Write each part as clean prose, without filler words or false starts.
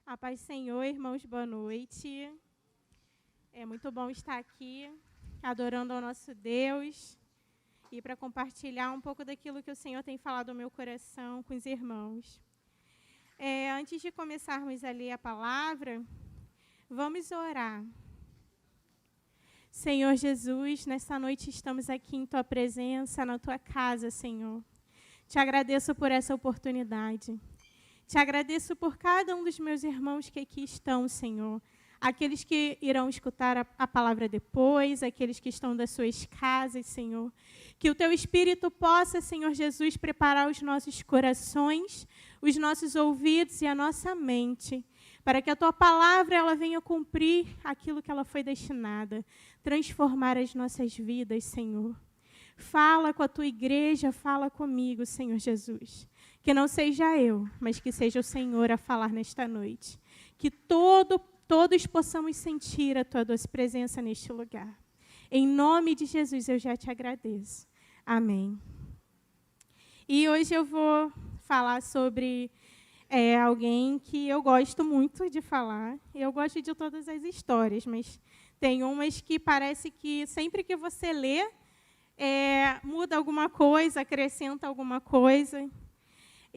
A paz do Senhor, irmãos, boa noite. É muito bom estar aqui, adorando ao nosso Deus e para compartilhar um pouco daquilo que o Senhor tem falado ao meu coração com os irmãos. Antes de começarmos a ler a palavra, vamos orar. Senhor Jesus, nesta noite estamos aqui em Tua presença, na Tua casa, Senhor. Te agradeço por essa oportunidade. Te agradeço por cada um dos meus irmãos que aqui estão, Senhor. Aqueles que irão escutar a palavra depois, aqueles que estão das suas casas, Senhor. Que o Teu Espírito possa, Senhor Jesus, preparar os nossos corações, os nossos ouvidos e a nossa mente, para que a Tua palavra ela venha cumprir aquilo que ela foi destinada, transformar as nossas vidas, Senhor. Fala com a Tua igreja, fala comigo, Senhor Jesus. Que não seja eu, mas que seja o Senhor a falar nesta noite. Que todos possamos sentir a Tua doce presença neste lugar. Em nome de Jesus, eu já te agradeço. Amém. E hoje eu vou falar sobre alguém que eu gosto muito de falar. Eu gosto de todas as histórias, mas tem umas que parece que sempre que você lê, muda alguma coisa, acrescenta alguma coisa.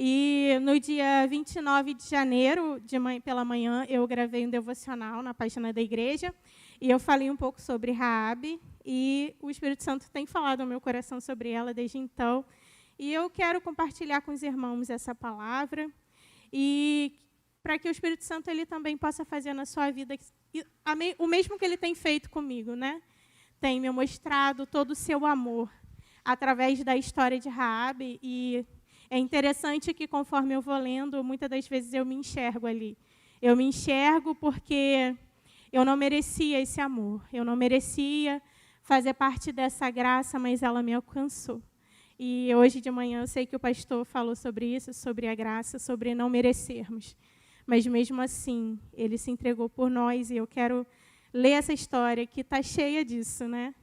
E no dia 29 de janeiro, pela manhã, eu gravei um devocional na página da igreja, e eu falei um pouco sobre Raabe, e o Espírito Santo tem falado ao meu coração sobre ela desde então, e eu quero compartilhar com os irmãos essa palavra, e para que o Espírito Santo ele também possa fazer na sua vida o mesmo que ele tem feito comigo, né? Tem me mostrado todo o seu amor através da história de Raabe, e é interessante que, conforme eu vou lendo, muitas das vezes eu me enxergo ali. Eu me enxergo porque eu não merecia esse amor. Eu não merecia fazer parte dessa graça, mas ela me alcançou. E hoje de manhã eu sei que o pastor falou sobre isso, sobre a graça, sobre não merecermos. Mas mesmo assim, ele se entregou por nós, e eu quero ler essa história que está cheia disso, né?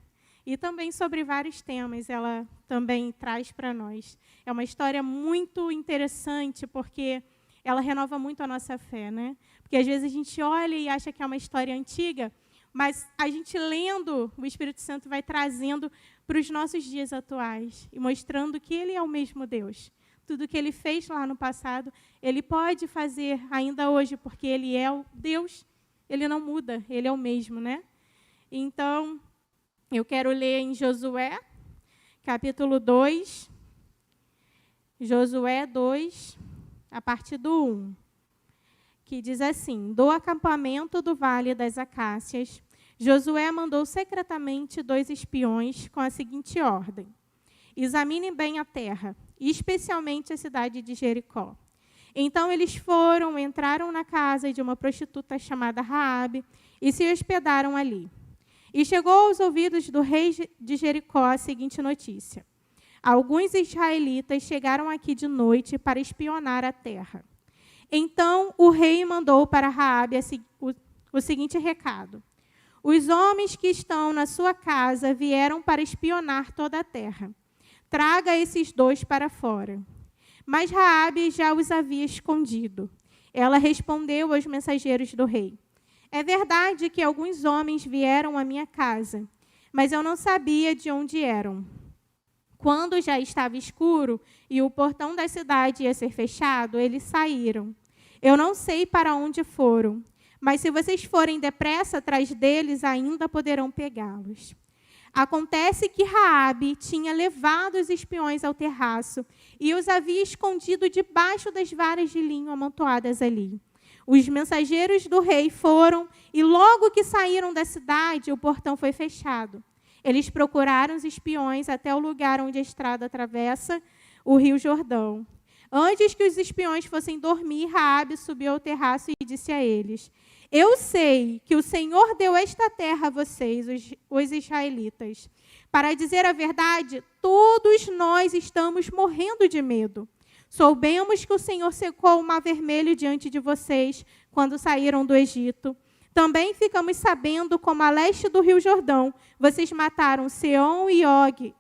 E também sobre vários temas, ela também traz para nós. É uma história muito interessante, porque ela renova muito a nossa fé, né? Porque às vezes a gente olha e acha que é uma história antiga, mas a gente lendo, o Espírito Santo vai trazendo para os nossos dias atuais, e mostrando que Ele é o mesmo Deus. Tudo que Ele fez lá no passado, Ele pode fazer ainda hoje, porque Ele é o Deus, Ele não muda, Ele é o mesmo, né? Então, eu quero ler em Josué, capítulo 2, Josué 2, a partir do 1, que diz assim: Do acampamento do Vale das Acácias, Josué mandou secretamente 2 espiões com a seguinte ordem: examinem bem a terra, especialmente a cidade de Jericó. Então eles entraram na casa de uma prostituta chamada Raabe e se hospedaram ali. E chegou aos ouvidos do rei de Jericó a seguinte notícia: alguns israelitas chegaram aqui de noite para espionar a terra. Então o rei mandou para Raabe o seguinte recado: os homens que estão na sua casa vieram para espionar toda a terra. Traga esses 2 para fora. Mas Raabe já os havia escondido. Ela respondeu aos mensageiros do rei: é verdade que alguns homens vieram à minha casa, mas eu não sabia de onde eram. Quando já estava escuro e o portão da cidade ia ser fechado, eles saíram. Eu não sei para onde foram, mas se vocês forem depressa atrás deles, ainda poderão pegá-los. Acontece que Raabe tinha levado os espiões ao terraço e os havia escondido debaixo das varas de linho amontoadas ali. Os mensageiros do rei foram, e logo que saíram da cidade, o portão foi fechado. Eles procuraram os espiões até o lugar onde a estrada atravessa o rio Jordão. Antes que os espiões fossem dormir, Raabe subiu ao terraço e disse a eles: eu sei que o Senhor deu esta terra a vocês, os israelitas. Para dizer a verdade, todos nós estamos morrendo de medo. Soubemos que o Senhor secou o Mar Vermelho diante de vocês quando saíram do Egito. Também ficamos sabendo como a leste do rio Jordão vocês mataram Seom e Og,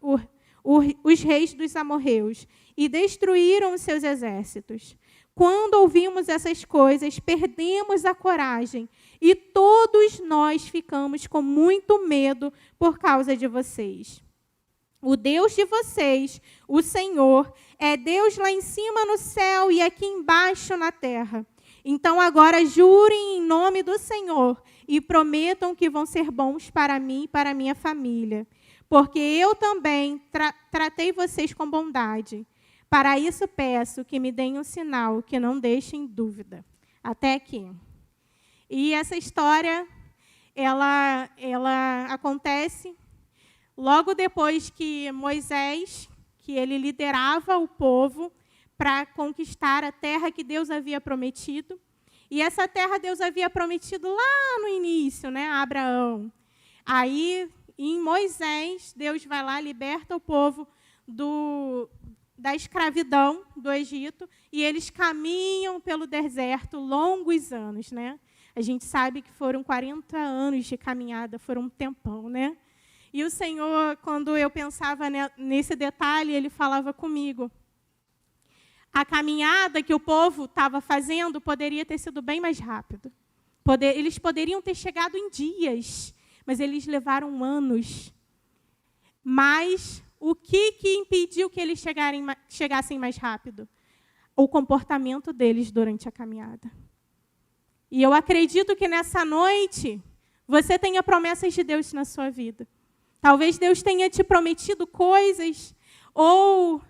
os reis dos amorreus, e destruíram os seus exércitos. quando ouvimos essas coisas, perdemos a coragem e todos nós ficamos com muito medo por causa de vocês. O Deus de vocês, o Senhor, é Deus lá em cima no céu e aqui embaixo na terra. Então agora jurem em nome do Senhor e prometam que vão ser bons para mim e para minha família, porque eu também tratei vocês com bondade. Para isso peço que me deem um sinal, que não deixem dúvida. Até aqui. E essa história, ela acontece logo depois que Moisés, que ele liderava o povo para conquistar a terra que Deus havia prometido. E essa terra Deus havia prometido lá no início, né, a Abraão. Aí, em Moisés, Deus vai lá, liberta o povo da escravidão do Egito, e eles caminham pelo deserto longos anos, né? A gente sabe que foram 40 anos de caminhada, foram um tempão, né? E o Senhor, quando eu pensava nesse detalhe, Ele falava comigo. A caminhada que o povo estava fazendo poderia ter sido bem mais rápido. Eles poderiam ter chegado em dias, mas eles levaram anos. Mas o que impediu que eles chegassem mais rápido? O comportamento deles durante a caminhada. E eu acredito que nessa noite você tenha promessas de Deus na sua vida. Talvez Deus tenha te prometido coisas, ou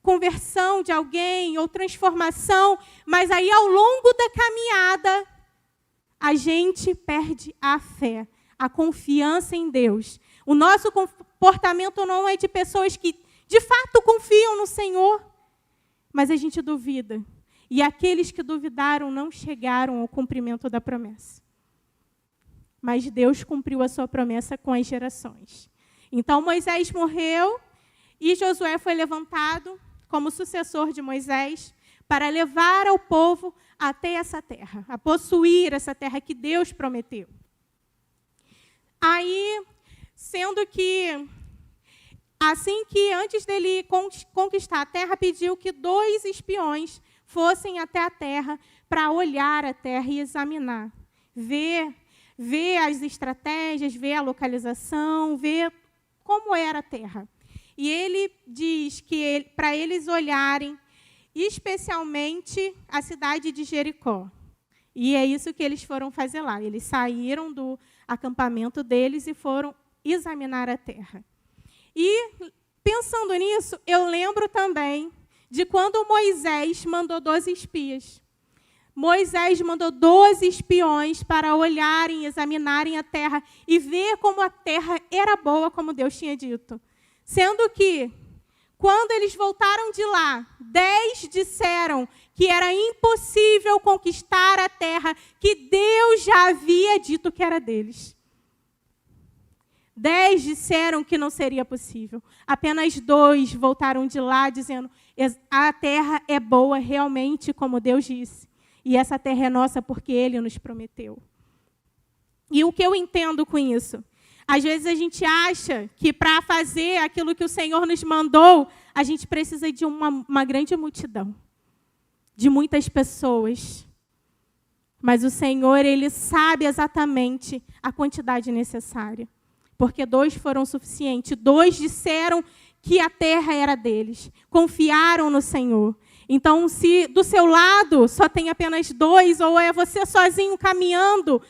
conversão de alguém, ou transformação, mas aí ao longo da caminhada a gente perde a fé, a confiança em Deus. O nosso comportamento não é de pessoas que, de fato, confiam no Senhor, mas a gente duvida. E aqueles que duvidaram não chegaram ao cumprimento da promessa. Mas Deus cumpriu a sua promessa com as gerações. Então, Moisés morreu e Josué foi levantado como sucessor de Moisés para levar ao povo até essa terra, a possuir essa terra que Deus prometeu. Aí, sendo que, assim que antes dele conquistar a terra, pediu que 2 espiões fossem até a terra para olhar a terra e examinar, ver as estratégias, ver a localização, ver como era a terra. E ele diz que para eles olharem especialmente a cidade de Jericó. E é isso que eles foram fazer lá. Eles saíram do acampamento deles e foram examinar a terra. E, pensando nisso, eu lembro também de quando Moisés mandou 12 espias. Moisés mandou 12 espiões para olharem, examinarem a terra e ver como a terra era boa, como Deus tinha dito. Sendo que, quando eles voltaram de lá, 10 disseram que era impossível conquistar a terra que Deus já havia dito que era deles. 10 disseram que não seria possível. Apenas 2 voltaram de lá dizendo: a terra é boa realmente, como Deus disse. E essa terra é nossa porque Ele nos prometeu. E o que eu entendo com isso? Às vezes a gente acha que para fazer aquilo que o Senhor nos mandou, a gente precisa de uma grande multidão, de muitas pessoas. Mas o Senhor, Ele sabe exatamente a quantidade necessária. Porque 2 foram suficientes. 2 disseram que a terra era deles. Confiaram no Senhor. Então, se do seu lado só tem apenas 2, ou é você sozinho caminhando,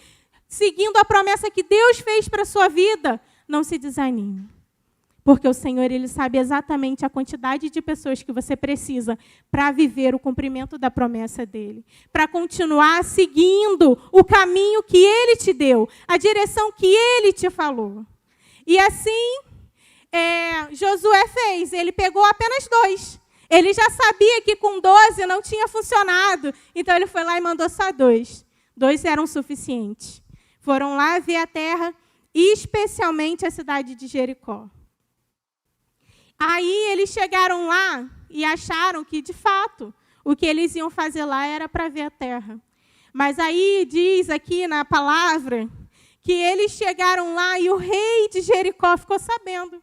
seguindo a promessa que Deus fez para a sua vida, não se desanime. Porque o Senhor, Ele sabe exatamente a quantidade de pessoas que você precisa para viver o cumprimento da promessa dEle. Para continuar seguindo o caminho que Ele te deu, a direção que Ele te falou. E assim, Josué fez. Ele pegou apenas 2. Ele já sabia que com 12 não tinha funcionado. Então, ele foi lá e mandou só 2. 2 eram suficientes. Foram lá ver a terra, especialmente a cidade de Jericó. Aí, eles chegaram lá e acharam que, de fato, o que eles iam fazer lá era para ver a terra. Mas aí, diz aqui na palavra, que eles chegaram lá e o rei de Jericó ficou sabendo.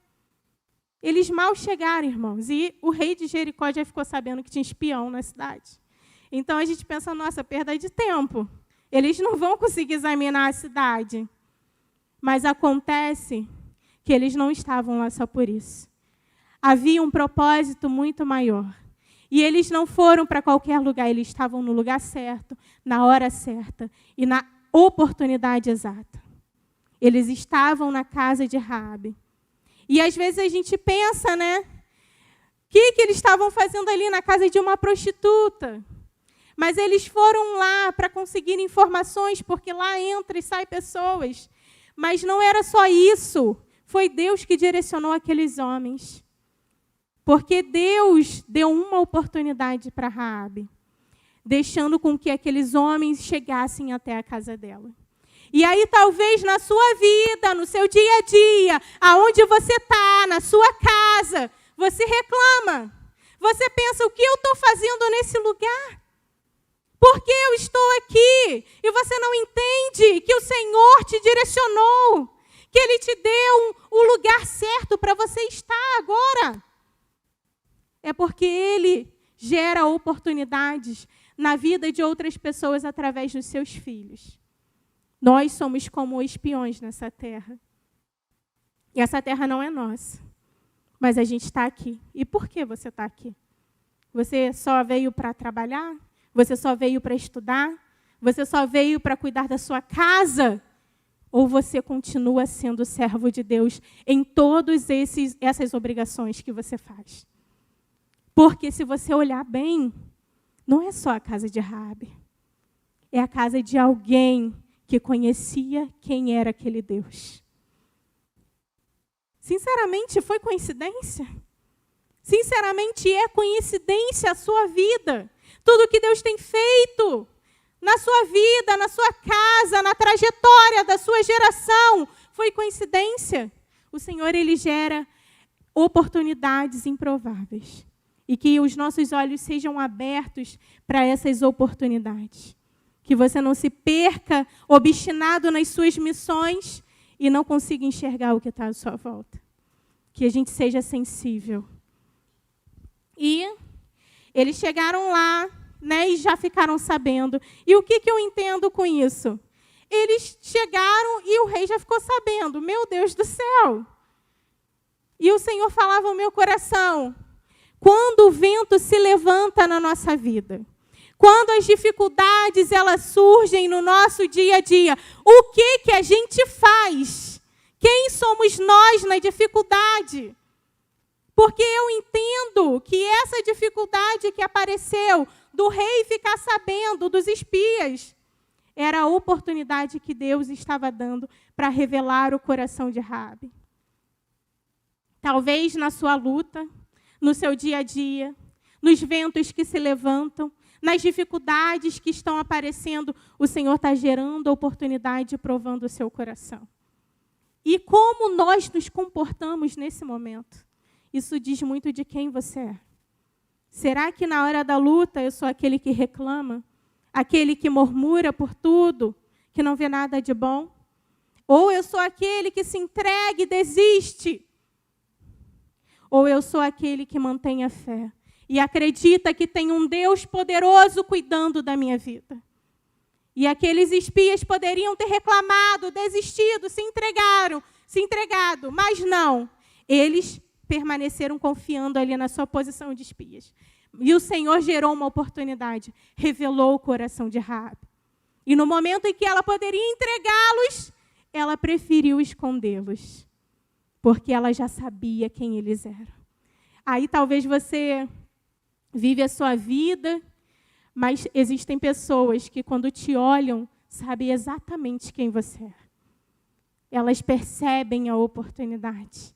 Eles mal chegaram, irmãos, e o rei de Jericó já ficou sabendo que tinha espião na cidade. Então a gente pensa, nossa, perda de tempo. Eles não vão conseguir examinar a cidade. Mas acontece que eles não estavam lá só por isso. Havia um propósito muito maior. E eles não foram para qualquer lugar, eles estavam no lugar certo, na hora certa e na oportunidade exata. Eles estavam na casa de Raabe. E às vezes a gente pensa, né? O que eles estavam fazendo ali na casa de uma prostituta? Mas eles foram lá para conseguir informações, porque lá entra e sai pessoas. Mas não era só isso. Foi Deus que direcionou aqueles homens. Porque Deus deu uma oportunidade para Raabe, deixando com que aqueles homens chegassem até a casa dela. E aí, talvez, na sua vida, no seu dia a dia, aonde você está, na sua casa, você reclama. Você pensa, o que eu estou fazendo nesse lugar? Por que eu estou aqui? E você não entende que o Senhor te direcionou, que Ele te deu o lugar certo para você estar agora. É porque Ele gera oportunidades na vida de outras pessoas através dos seus filhos. Nós somos como espiões nessa terra. E essa terra não é nossa. Mas a gente está aqui. E por que você está aqui? Você só veio para trabalhar? Você só veio para estudar? Você só veio para cuidar da sua casa? Ou você continua sendo servo de Deus em todas essas obrigações que você faz? Porque se você olhar bem, não é só a casa de Raabe. É a casa de alguém que conhecia quem era aquele Deus. Sinceramente, foi coincidência? Sinceramente, é coincidência a sua vida? Tudo que Deus tem feito na sua vida, na sua casa, na trajetória da sua geração, foi coincidência? O Senhor, Ele gera oportunidades improváveis. E que os nossos olhos sejam abertos para essas oportunidades. Que você não se perca obstinado nas suas missões e não consiga enxergar o que está à sua volta. Que a gente seja sensível. E eles chegaram lá, né, e já ficaram sabendo. E o que eu entendo com isso? Eles chegaram e o rei já ficou sabendo. Meu Deus do céu! E o Senhor falava ao meu coração, quando o vento se levanta na nossa vida, quando as dificuldades elas surgem no nosso dia a dia, o que a gente faz? Quem somos nós na dificuldade? Porque eu entendo que essa dificuldade que apareceu do rei ficar sabendo, dos espias, era a oportunidade que Deus estava dando para revelar o coração de Raabe. Talvez na sua luta, no seu dia a dia, nos ventos que se levantam, nas dificuldades que estão aparecendo, o Senhor está gerando oportunidade e provando o seu coração. E como nós nos comportamos nesse momento? Isso diz muito de quem você é. Será que na hora da luta eu sou aquele que reclama? Aquele que murmura por tudo, que não vê nada de bom? Ou eu sou aquele que se entrega e desiste? Ou eu sou aquele que mantém a fé e acredita que tem um Deus poderoso cuidando da minha vida? E aqueles espias poderiam ter reclamado, desistido, se entregado, mas não. Eles permaneceram confiando ali na sua posição de espias. E o Senhor gerou uma oportunidade, revelou o coração de Raabe. E no momento em que ela poderia entregá-los, ela preferiu escondê-los, porque ela já sabia quem eles eram. Aí talvez você vive a sua vida, mas existem pessoas que quando te olham, sabem exatamente quem você é. Elas percebem a oportunidade.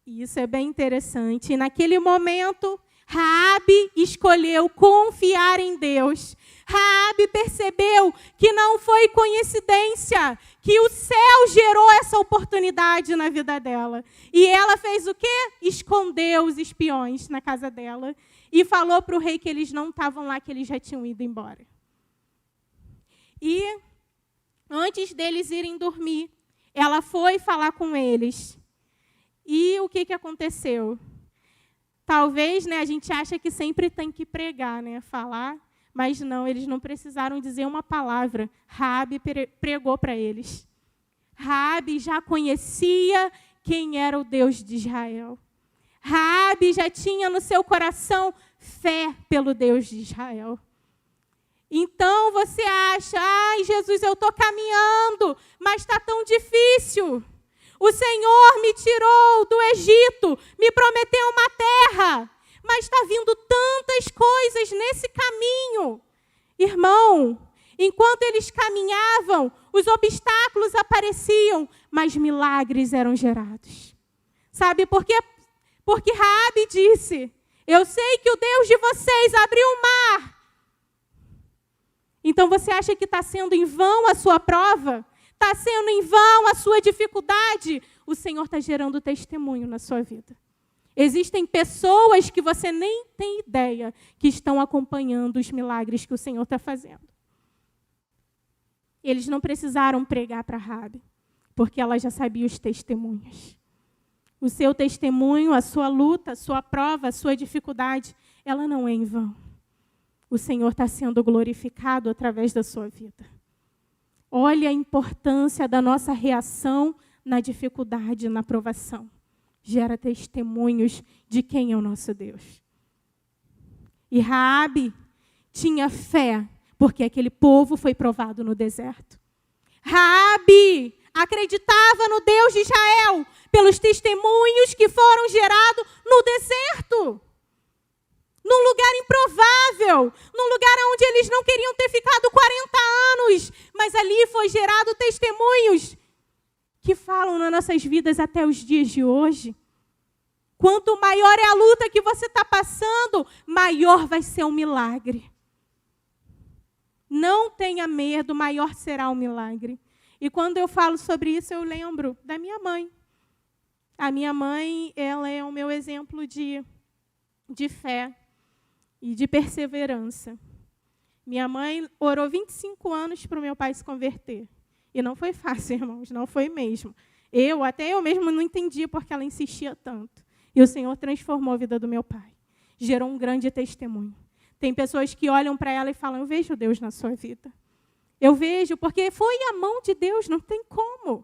E isso é bem interessante. E naquele momento, Raabe escolheu confiar em Deus. Raabe percebeu que não foi coincidência, que o céu gerou essa oportunidade na vida dela. E ela fez o quê? Escondeu os espiões na casa dela e falou para o rei que eles não estavam lá, que eles já tinham ido embora. E antes deles irem dormir, ela foi falar com eles. E o que aconteceu? Talvez, né, a gente acha que sempre tem que pregar, né, falar, mas não, eles não precisaram dizer uma palavra. Raabe pregou para eles. Raabe já conhecia quem era o Deus de Israel. Raabe já tinha no seu coração fé pelo Deus de Israel. Então você acha, ai Jesus, eu estou caminhando, mas está tão difícil. O Senhor me tirou do Egito, me prometeu uma terra, mas está vindo tantas coisas nesse caminho. Irmão, enquanto eles caminhavam, os obstáculos apareciam, mas milagres eram gerados. Sabe por quê? Porque Raabe disse, eu sei que o Deus de vocês abriu o mar. Então você acha que está sendo em vão a sua prova? Está sendo em vão a sua dificuldade? O Senhor está gerando testemunho na sua vida. Existem pessoas que você nem tem ideia que estão acompanhando os milagres que o Senhor está fazendo. Eles não precisaram pregar para Raabe, porque ela já sabia os testemunhos. O seu testemunho, a sua luta, a sua prova, a sua dificuldade, ela não é em vão. O Senhor está sendo glorificado através da sua vida. Olha a importância da nossa reação na dificuldade, na provação. Gera testemunhos de quem é o nosso Deus. E Raabe tinha fé, porque aquele povo foi provado no deserto. Raabe acreditava no Deus de Israel, pelos testemunhos que foram gerados no deserto. Num lugar improvável, num lugar onde eles não queriam ter ficado 40 anos, mas ali foi gerado testemunhos que falam nas nossas vidas até os dias de hoje. Quanto maior é a luta que você está passando, maior vai ser o milagre. Não tenha medo, maior será o milagre. E quando eu falo sobre isso, eu lembro da minha mãe. A minha mãe, ela é o meu exemplo de fé e de perseverança. Minha mãe orou 25 anos para o meu pai se converter. E não foi fácil, irmãos, não foi mesmo. Até eu mesmo não entendi porque ela insistia tanto. E o Senhor transformou a vida do meu pai. Gerou um grande testemunho. Tem pessoas que olham para ela e falam, eu vejo Deus na sua vida. Eu vejo, porque foi a mão de Deus, não tem como.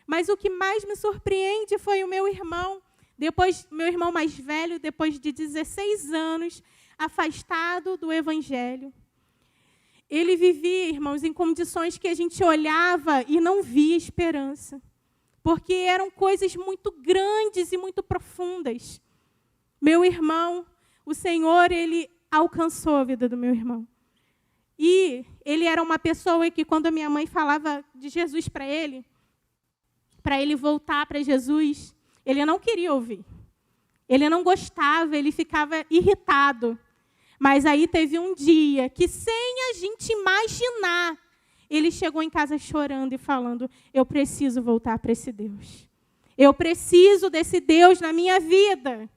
Mas o que mais me surpreende foi o meu irmão. Meu irmão mais velho, depois de 16 anos, afastado do Evangelho. Ele vivia, irmãos, em condições que a gente olhava e não via esperança. Porque eram coisas muito grandes e muito profundas. Meu irmão, o Senhor, Ele alcançou a vida do meu irmão. E ele era uma pessoa que, quando a minha mãe falava de Jesus para ele voltar para Jesus, ele não queria ouvir. Ele não gostava, ele ficava irritado. Mas aí teve um dia que, sem a gente imaginar, ele chegou em casa chorando e falando, eu preciso voltar para esse Deus. Eu preciso desse Deus na minha vida.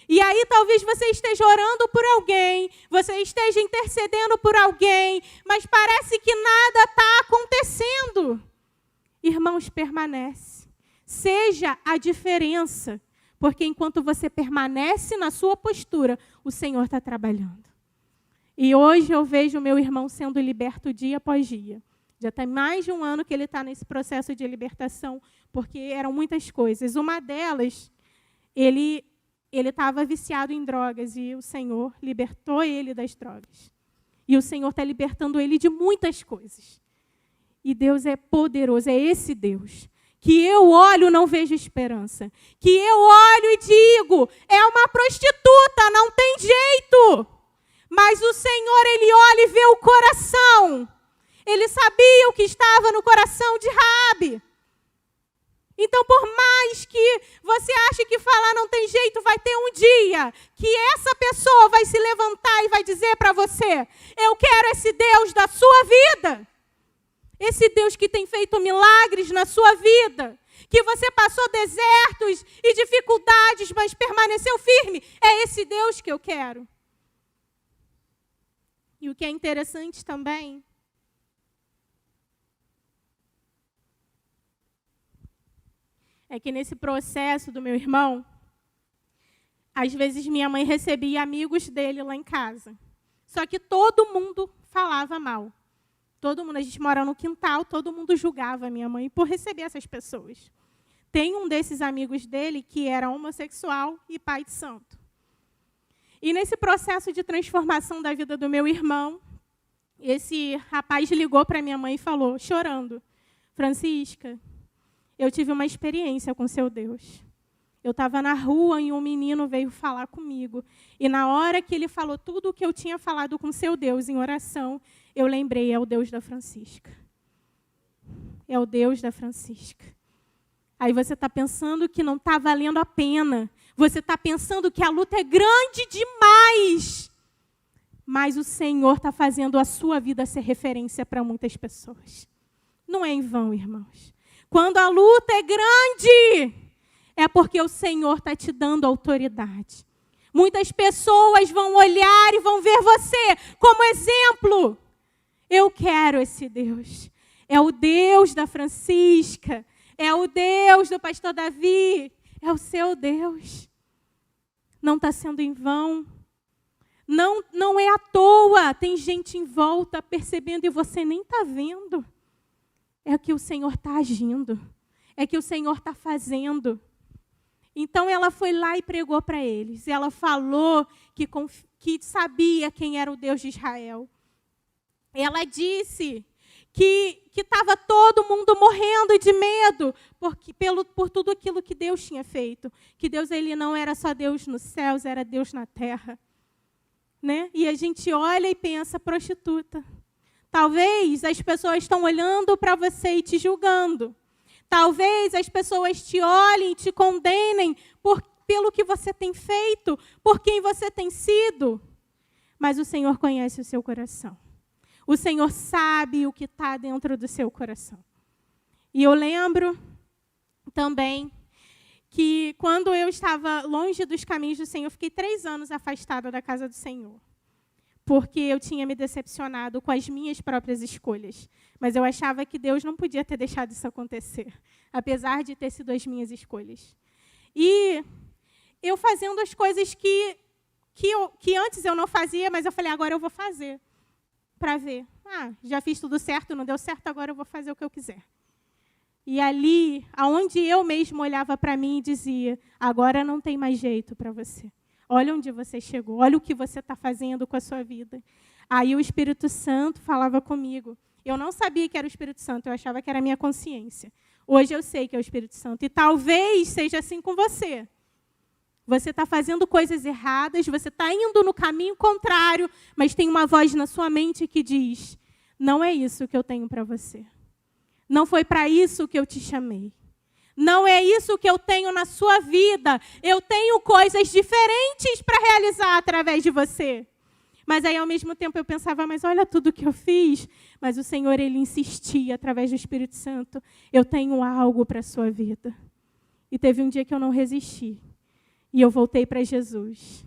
E aí talvez você esteja orando por alguém, você esteja intercedendo por alguém, mas parece que nada está acontecendo. Irmãos, permanece. Seja a diferença, porque enquanto você permanece na sua postura, o Senhor está trabalhando. E hoje eu vejo o meu irmão sendo liberto dia após dia. Já tem mais de um ano que ele está nesse processo de libertação, porque eram muitas coisas. Uma delas, ele estava viciado em drogas e o Senhor libertou ele das drogas. E o Senhor está libertando ele de muitas coisas. E Deus é poderoso, é esse Deus. Que eu olho e não vejo esperança. Que eu olho e digo, é uma prostituta, não tem jeito. Mas o Senhor, Ele olha e vê o coração. Ele sabia o que estava no coração de Raabe. Então, por mais que você ache que falar não tem jeito, vai ter um dia que essa pessoa vai se levantar e vai dizer para você, eu quero esse Deus da sua vida. Esse Deus que tem feito milagres na sua vida, que você passou desertos e dificuldades, mas permaneceu firme. É esse Deus que eu quero. E o que é interessante também é que nesse processo do meu irmão, às vezes minha mãe recebia amigos dele lá em casa. Só que todo mundo falava mal. Todo mundo, a gente mora no quintal, todo mundo julgava a minha mãe por receber essas pessoas. Tem um desses amigos dele que era homossexual e pai de santo. E nesse processo de transformação da vida do meu irmão, esse rapaz ligou para minha mãe e falou, chorando, Francisca, eu tive uma experiência com seu Deus. Eu estava na rua e um menino veio falar comigo. E na hora que ele falou tudo o que eu tinha falado com seu Deus em oração, eu lembrei, é o Deus da Francisca. É o Deus da Francisca. Aí você está pensando que não está valendo a pena. Você está pensando que a luta é grande demais. Mas o Senhor está fazendo a sua vida ser referência para muitas pessoas. Não é em vão, irmãos. Quando a luta é grande, é porque o Senhor está te dando autoridade. Muitas pessoas vão olhar e vão ver você como exemplo. Eu quero esse Deus. É o Deus da Francisca. É o Deus do pastor Davi. É o seu Deus. Não está sendo em vão. Não é à toa. Tem gente em volta percebendo e você nem está vendo. É que o Senhor está agindo. É que o Senhor está fazendo. Então ela foi lá e pregou para eles. Ela falou que sabia quem era o Deus de Israel. Ela disse que estava todo mundo morrendo de medo por tudo aquilo que Deus tinha feito. Que Deus ele não era só Deus nos céus, era Deus na terra. Né? E a gente olha e pensa, prostituta. Talvez as pessoas estão olhando para você e te julgando. Talvez as pessoas te olhem e te condenem pelo que você tem feito, por quem você tem sido. Mas o Senhor conhece o seu coração. O Senhor sabe o que está dentro do seu coração. E eu lembro também que quando eu estava longe dos caminhos do Senhor, eu fiquei 3 anos afastada da casa do Senhor. Porque eu tinha me decepcionado com as minhas próprias escolhas. Mas eu achava que Deus não podia ter deixado isso acontecer, apesar de ter sido as minhas escolhas. E eu fazendo as coisas que antes eu não fazia, mas eu falei, agora eu vou fazer, para ver. Já fiz tudo certo, não deu certo, agora eu vou fazer o que eu quiser. E ali, aonde eu mesmo olhava para mim e dizia, agora não tem mais jeito para você. Olha onde você chegou, olha o que você está fazendo com a sua vida. Aí o Espírito Santo falava comigo. Eu não sabia que era o Espírito Santo, eu achava que era a minha consciência. Hoje eu sei que é o Espírito Santo. E talvez seja assim com você. Você está fazendo coisas erradas, você está indo no caminho contrário, mas tem uma voz na sua mente que diz, não é isso que eu tenho para você. Não foi para isso que eu te chamei. Não é isso que eu tenho na sua vida. Eu tenho coisas diferentes para realizar através de você. Mas aí, ao mesmo tempo, eu pensava, mas olha tudo que eu fiz. Mas o Senhor, Ele insistia, através do Espírito Santo, eu tenho algo para a sua vida. E teve um dia que eu não resisti. E eu voltei para Jesus.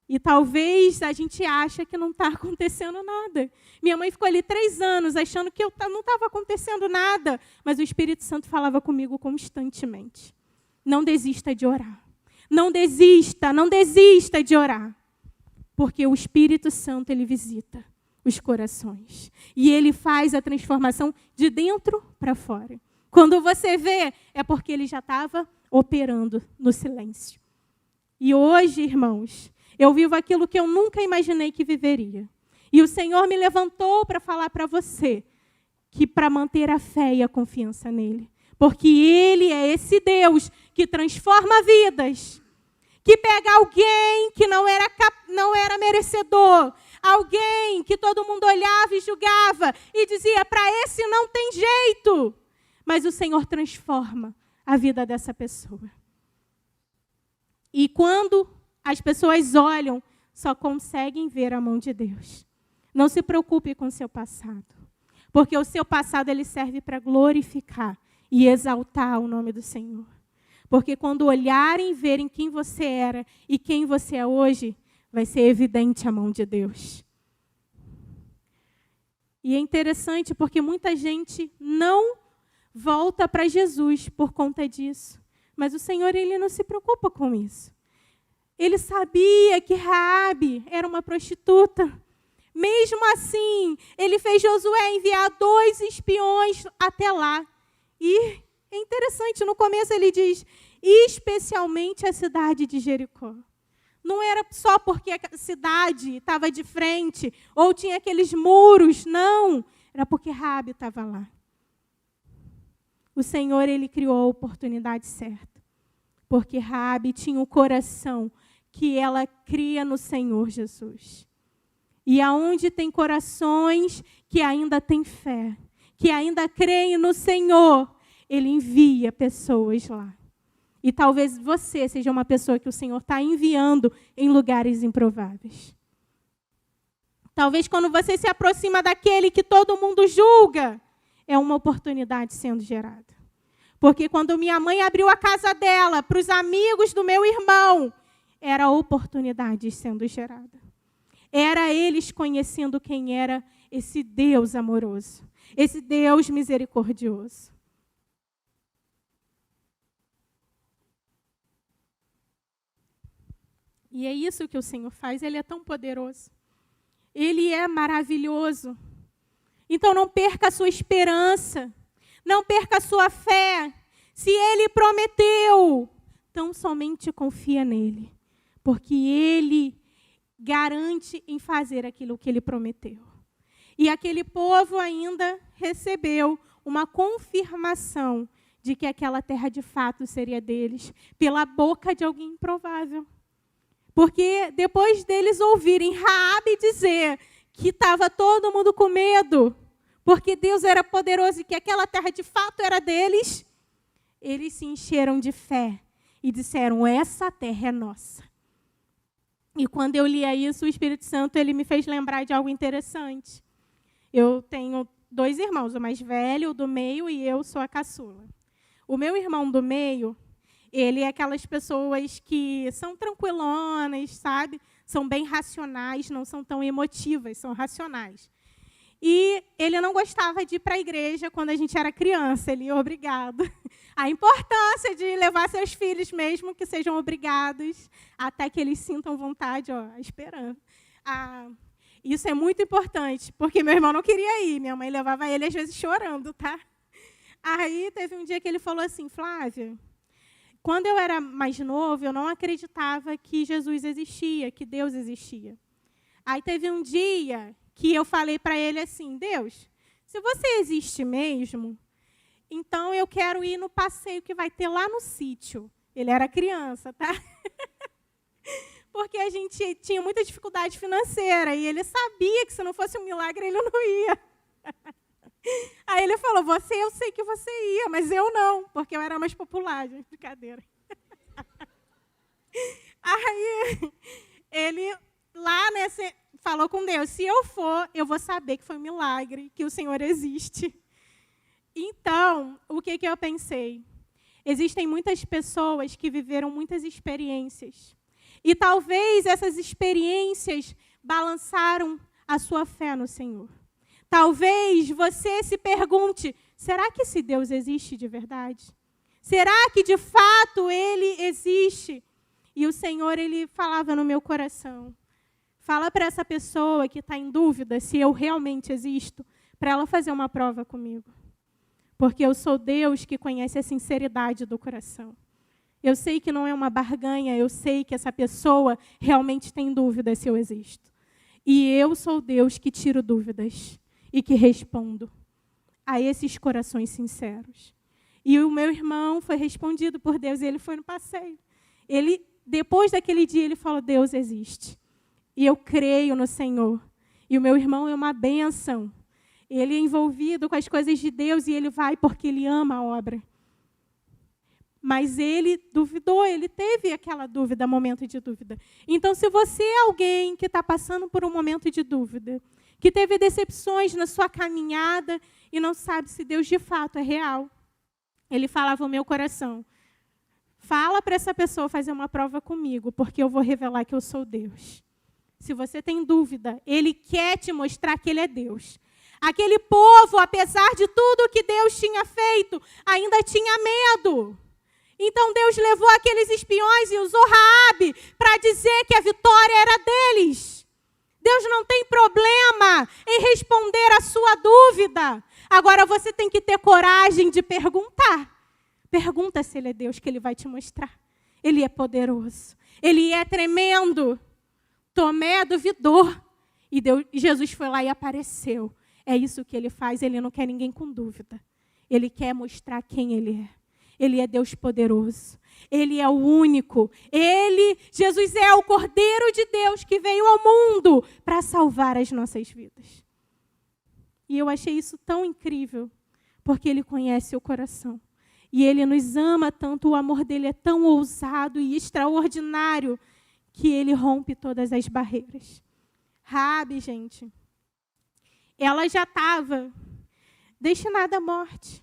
E talvez a gente ache que não está acontecendo nada. Minha mãe ficou ali 3 anos achando que não estava acontecendo nada. Mas o Espírito Santo falava comigo constantemente. Não desista de orar. Não desista de orar. Porque o Espírito Santo, ele visita os corações. E ele faz a transformação de dentro para fora. Quando você vê, é porque ele já estava operando no silêncio. E hoje, irmãos, eu vivo aquilo que eu nunca imaginei que viveria. E o Senhor me levantou para falar para você que para manter a fé e a confiança nele. Porque Ele é esse Deus que transforma vidas. Que pega alguém que não era merecedor. Alguém que todo mundo olhava e julgava. E dizia, para esse não tem jeito. Mas o Senhor transforma a vida dessa pessoa. E quando as pessoas olham, só conseguem ver a mão de Deus. Não se preocupe com o seu passado. Porque o seu passado ele serve para glorificar e exaltar o nome do Senhor. Porque quando olharem e verem quem você era e quem você é hoje, vai ser evidente a mão de Deus. E é interessante porque muita gente não volta para Jesus por conta disso. Mas o Senhor ele não se preocupa com isso. Ele sabia que Raabe era uma prostituta. Mesmo assim, ele fez Josué enviar 2 espiões até lá. E é interessante, no começo ele diz, especialmente a cidade de Jericó. Não era só porque a cidade estava de frente, ou tinha aqueles muros, não. Era porque Raabe estava lá. O Senhor, ele criou a oportunidade certa. Porque Raabe tinha o coração que ela cria no Senhor Jesus. E aonde tem corações que ainda têm fé, que ainda creem no Senhor, Ele envia pessoas lá. E talvez você seja uma pessoa que o Senhor está enviando em lugares improváveis. Talvez quando você se aproxima daquele que todo mundo julga, é uma oportunidade sendo gerada. Porque quando minha mãe abriu a casa dela para os amigos do meu irmão, era a oportunidade sendo gerada. Era eles conhecendo quem era esse Deus amoroso, esse Deus misericordioso. E é isso que o Senhor faz, Ele é tão poderoso. Ele é maravilhoso. Então não perca a sua esperança, não perca a sua fé. Se Ele prometeu, tão somente confia nele, porque Ele garante em fazer aquilo que Ele prometeu. E aquele povo ainda recebeu uma confirmação de que aquela terra de fato seria deles, pela boca de alguém improvável. Porque depois deles ouvirem Raabe dizer que estava todo mundo com medo, porque Deus era poderoso e que aquela terra de fato era deles, eles se encheram de fé e disseram, essa terra é nossa. E quando eu lia isso, o Espírito Santo ele me fez lembrar de algo interessante. Eu tenho 2 irmãos, o mais velho, o do meio, e eu sou a caçula. O meu irmão do meio, ele é aquelas pessoas que são tranquilonas, sabe? São bem racionais, não são tão emotivas, são racionais. E ele não gostava de ir para a igreja quando a gente era criança, ele ia obrigado. A importância de levar seus filhos, mesmo que sejam obrigados, até que eles sintam vontade, esperando. Isso é muito importante, porque meu irmão não queria ir, minha mãe levava ele às vezes chorando, tá? Aí teve um dia que ele falou assim, Flávia, quando eu era mais novo, eu não acreditava que Jesus existia, que Deus existia. Aí teve um dia que eu falei para ele assim, Deus, se você existe mesmo, então eu quero ir no passeio que vai ter lá no sítio. Ele era criança, tá? Porque a gente tinha muita dificuldade financeira e ele sabia que se não fosse um milagre ele não ia. Aí ele falou, eu sei que você ia, mas eu não, porque eu era mais popular, gente, brincadeira. Aí ele lá falou com Deus, se eu for, eu vou saber que foi um milagre, que o Senhor existe. Então, o que eu pensei? Existem muitas pessoas que viveram muitas experiências. E talvez essas experiências balançaram a sua fé no Senhor. Talvez você se pergunte, será que esse Deus existe de verdade? Será que de fato Ele existe? E o Senhor, Ele falava no meu coração. Fala para essa pessoa que está em dúvida se eu realmente existo, para ela fazer uma prova comigo. Porque eu sou Deus que conhece a sinceridade do coração. Eu sei que não é uma barganha, eu sei que essa pessoa realmente tem dúvida se eu existo. E eu sou Deus que tiro dúvidas e que respondo a esses corações sinceros. E o meu irmão foi respondido por Deus e ele foi no passeio. Depois daquele dia, ele falou, Deus existe. E eu creio no Senhor. E o meu irmão é uma bênção. Ele é envolvido com as coisas de Deus e ele vai porque ele ama a obra. Mas ele duvidou, ele teve aquela dúvida, momento de dúvida. Então, se você é alguém que está passando por um momento de dúvida, que teve decepções na sua caminhada e não sabe se Deus de fato é real, ele falava ao meu coração, fala para essa pessoa fazer uma prova comigo, porque eu vou revelar que eu sou Deus. Se você tem dúvida, Ele quer te mostrar que Ele é Deus. Aquele povo, apesar de tudo que Deus tinha feito, ainda tinha medo. Então Deus levou aqueles espiões e usou Raabe para dizer que a vitória era deles. Deus não tem problema em responder a sua dúvida. Agora você tem que ter coragem de perguntar. Pergunta se Ele é Deus, que Ele vai te mostrar. Ele é poderoso. Ele é tremendo. Tomé duvidou. E Jesus foi lá e apareceu. É isso que Ele faz. Ele não quer ninguém com dúvida. Ele quer mostrar quem Ele é. Ele é Deus poderoso. Ele é o único. Jesus é o Cordeiro de Deus que veio ao mundo para salvar as nossas vidas. E eu achei isso tão incrível, porque Ele conhece o coração. E Ele nos ama tanto, o amor dEle é tão ousado e extraordinário, que Ele rompe todas as barreiras. Raabe, gente, ela já estava destinada à morte.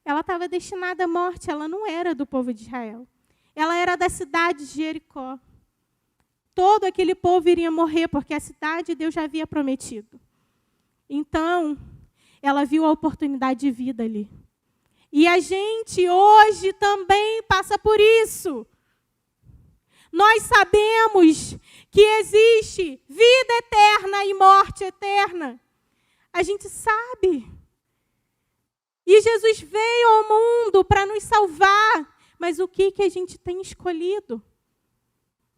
Ela estava destinada à morte, ela não era do povo de Israel. Ela era da cidade de Jericó. Todo aquele povo iria morrer, porque a cidade Deus já havia prometido. Então, ela viu a oportunidade de vida ali. E a gente hoje também passa por isso. Nós sabemos que existe vida eterna e morte eterna. A gente sabe. E Jesus veio ao mundo para nos salvar. Mas o que a gente tem escolhido?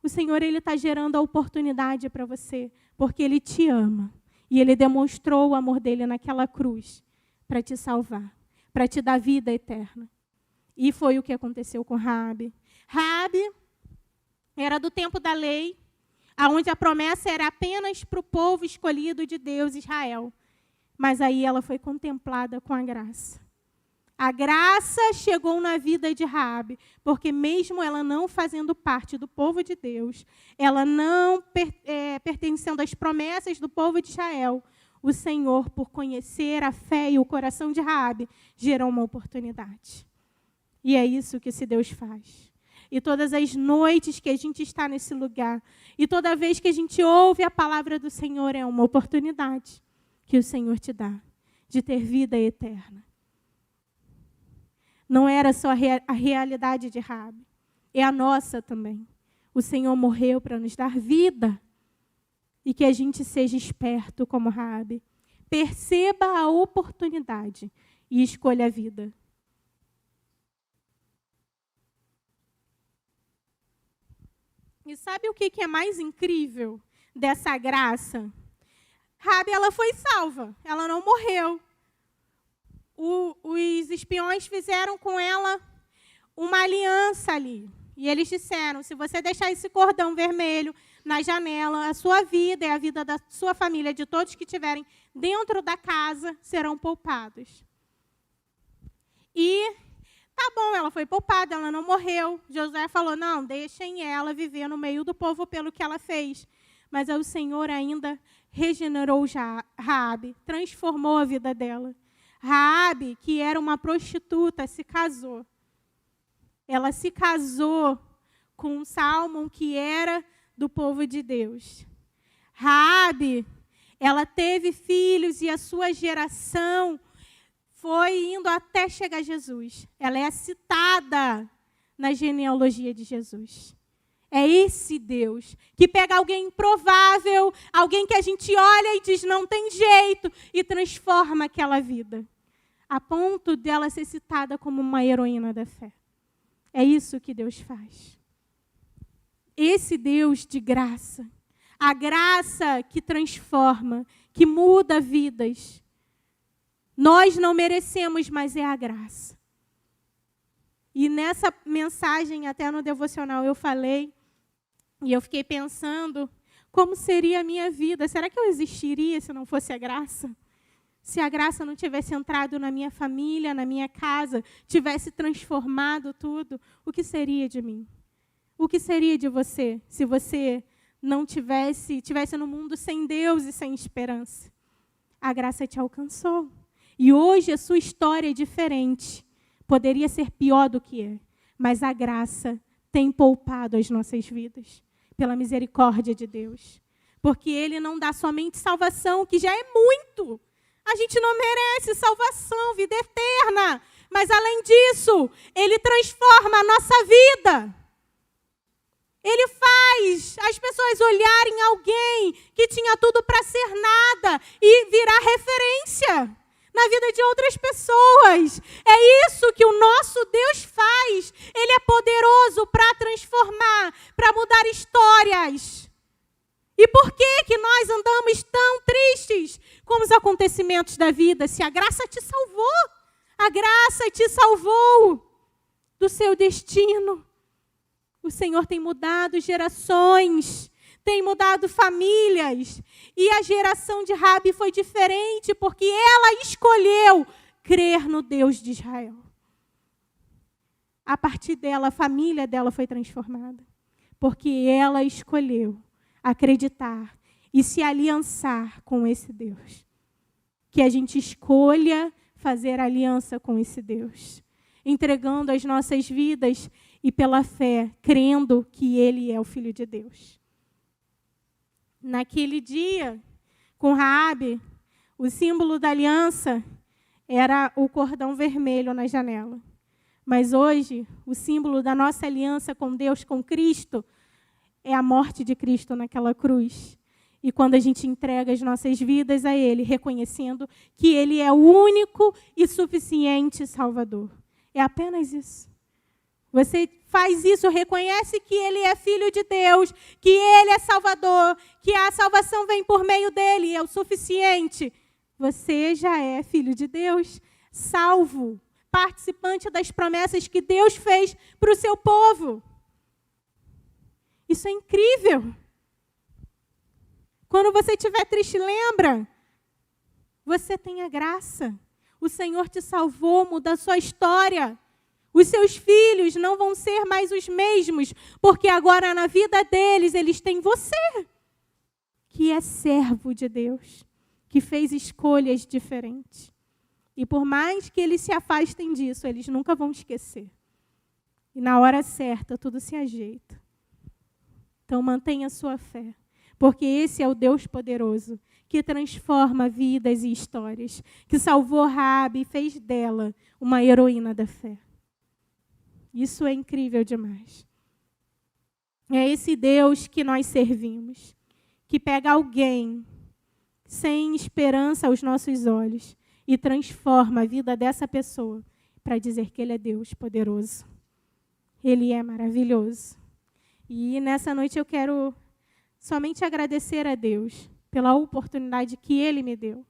O Senhor, Ele está gerando a oportunidade para você, porque Ele te ama. E Ele demonstrou o amor dEle naquela cruz para te salvar, para te dar vida eterna. E foi o que aconteceu com Raabe. Raabe era do tempo da lei, onde a promessa era apenas para o povo escolhido de Deus, Israel. Mas aí ela foi contemplada com a graça. A graça chegou na vida de Raabe, porque mesmo ela não fazendo parte do povo de Deus, ela não pertencendo às promessas do povo de Israel, o Senhor, por conhecer a fé e o coração de Raabe, gerou uma oportunidade. E é isso que esse Deus faz. E todas as noites que a gente está nesse lugar, e toda vez que a gente ouve a palavra do Senhor, é uma oportunidade que o Senhor te dá de ter vida eterna. Não era só a realidade de Raabe, é a nossa também. O Senhor morreu para nos dar vida e que a gente seja esperto como Raabe. Perceba a oportunidade e escolha a vida. E sabe o que é mais incrível dessa graça? Raabe, ela foi salva, ela não morreu. Os espiões fizeram com ela uma aliança ali. E eles disseram, se você deixar esse cordão vermelho na janela, a sua vida e a vida da sua família, de todos que estiverem dentro da casa, serão poupados. E tá bom, ela foi poupada, ela não morreu. Josué falou, não, deixem ela viver no meio do povo pelo que ela fez. Mas o Senhor ainda regenerou Raabe, transformou a vida dela. Raabe, que era uma prostituta, se casou. Ela se casou com um Salmão que era do povo de Deus. Raabe, ela teve filhos e a sua geração foi indo até chegar a Jesus. Ela é citada na genealogia de Jesus. É esse Deus que pega alguém improvável, alguém que a gente olha e diz não tem jeito, e transforma aquela vida, a ponto dela ser citada como uma heroína da fé. É isso que Deus faz. Esse Deus de graça, a graça que transforma, que muda vidas. Nós não merecemos, mas é a graça. E nessa mensagem, até no devocional, eu falei, e eu fiquei pensando, como seria a minha vida? Será que eu existiria se não fosse a graça? Se a graça não tivesse entrado na minha família, na minha casa, tivesse transformado tudo, o que seria de mim? O que seria de você, se você não tivesse no mundo sem Deus e sem esperança? A graça te alcançou. E hoje a sua história é diferente. Poderia ser pior do que é, mas a graça tem poupado as nossas vidas, pela misericórdia de Deus. Porque Ele não dá somente salvação, que já é muito. A gente não merece salvação, vida eterna. mas além disso, Ele transforma a nossa vida. Ele faz as pessoas olharem alguém que tinha tudo para ser nada e virar referência na vida de outras pessoas. É isso que o nosso Deus faz. Ele é poderoso para transformar, para mudar histórias. E por que nós andamos tão tristes com os acontecimentos da vida, se a graça te salvou? A graça te salvou do seu destino. O Senhor tem mudado gerações, tem mudado famílias. E a geração de Raabe foi diferente, porque ela escolheu crer no Deus de Israel. A partir dela, a família dela foi transformada, porque ela escolheu acreditar e se aliançar com esse Deus. Que a gente escolha fazer aliança com esse Deus, entregando as nossas vidas e pela fé, crendo que Ele é o Filho de Deus. Naquele dia, com Raabe, o símbolo da aliança era o cordão vermelho na janela. Mas hoje, o símbolo da nossa aliança com Deus, com Cristo, é a morte de Cristo naquela cruz. E quando a gente entrega as nossas vidas a Ele, reconhecendo que Ele é o único e suficiente Salvador. É apenas isso. Você faz isso, reconhece que Ele é Filho de Deus, que Ele é Salvador, que a salvação vem por meio dEle, é o suficiente. Você já é filho de Deus, salvo, participante das promessas que Deus fez para o seu povo. Isso é incrível. Quando você estiver triste, lembra, você tem a graça. O Senhor te salvou, muda a sua história. Os seus filhos não vão ser mais os mesmos, porque agora na vida deles, eles têm você, que é servo de Deus, que fez escolhas diferentes. E por mais que eles se afastem disso, eles nunca vão esquecer. E na hora certa, tudo se ajeita. Então mantenha a sua fé, porque esse é o Deus poderoso, que transforma vidas e histórias, que salvou Raabe e fez dela uma heroína da fé. Isso é incrível demais. É esse Deus que nós servimos, que pega alguém sem esperança aos nossos olhos e transforma a vida dessa pessoa para dizer que Ele é Deus poderoso. Ele é maravilhoso. E nessa noite eu quero somente agradecer a Deus pela oportunidade que Ele me deu.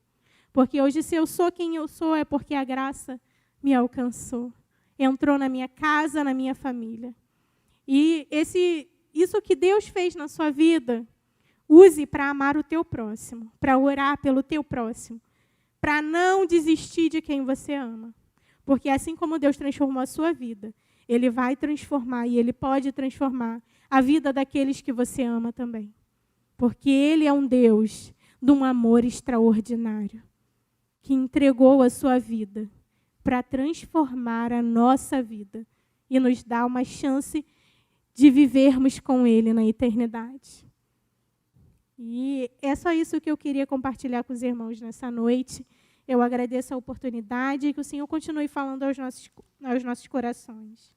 Porque hoje, se eu sou quem eu sou, é porque a graça me alcançou. Entrou na minha casa, na minha família. E isso que Deus fez na sua vida, use para amar o teu próximo, para orar pelo teu próximo, para não desistir de quem você ama. Porque assim como Deus transformou a sua vida, Ele vai transformar e Ele pode transformar a vida daqueles que você ama também. Porque Ele é um Deus de um amor extraordinário, que entregou a sua vida para transformar a nossa vida e nos dar uma chance de vivermos com Ele na eternidade. E é só isso que eu queria compartilhar com os irmãos nessa noite. Eu agradeço a oportunidade e que o Senhor continue falando aos nossos corações.